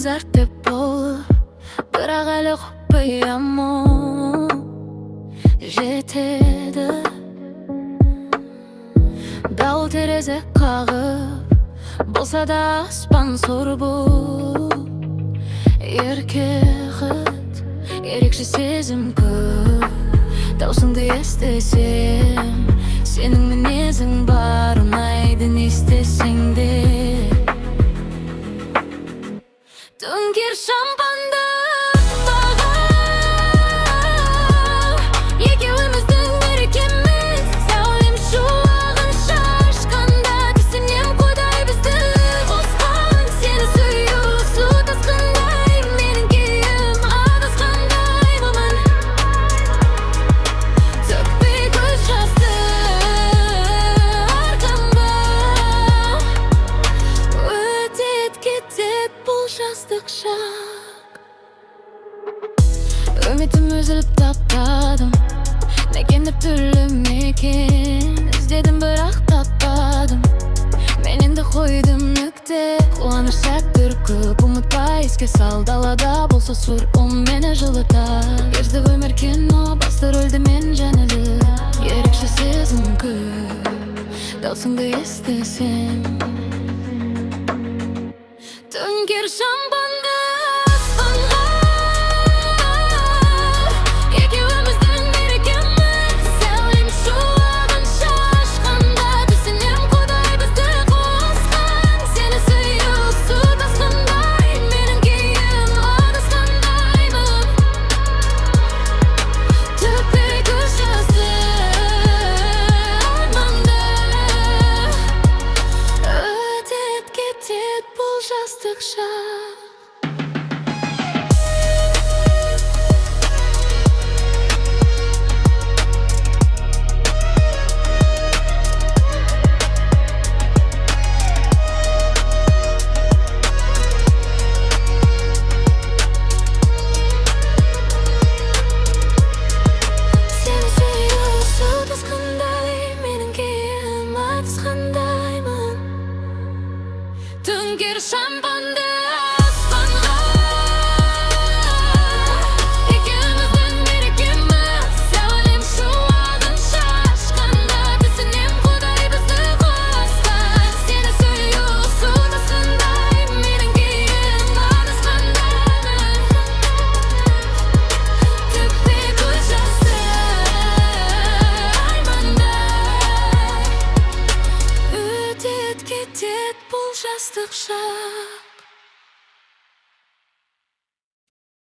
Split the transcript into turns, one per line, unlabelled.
зәрттеп болып, бірақ әлі құпияму жетеді. Дауыл терезе қағып, болса да аспан сұр бұл. Ерке қыз, ерекше сезім көп. Даусыңды естесем, сенің мінезің бар, ұнайды не істесең де. Төңкер шампанды екеуіміздің мерекеміз, сәулем шуағын шашқанда, түсінем құдай бізді қосқан. Сені сүю су тасқандай, менің күйім адасқандаймын. Төкпей көз жасты арқамда, өтет кетет бұл жастық шақ. Үмітім үзіліп таппадым, некен деп түрлі мекен іздедім, бірақ таппадым. Мен енді қойдым нүкте, қуаныш сәттер көп, ұмытпай еске сал. Далада болса сұр, ол мені жылытар. Ертіп өмір кино, басты рөлді мен жәнілі. Ерекше сезім көп, даусыңды естесем. Төңкер шампанды аспанға, екеуіміздің мерекеміз, сәулем шуағын шашқанда, түсінем құдай бізді қосқан. Сені сүю су тасқандай, менің күйім адасқандаймын. Төкпей көз жасты арманды, өтет кетет бұл жастық шақ. Сені сүю су тасқандай, менің күйім адасқандаймын. Төңкер шампанды аспанға, екеуіміздің мерекеміз, сәулем шуағын шашқанда, түсінем құдай бізді қосқан. Сені сүю су тасқандай, менің күйім адасқандаймын. Төкпей көз жасты арманды, өтет кетет бұл жастық шақ.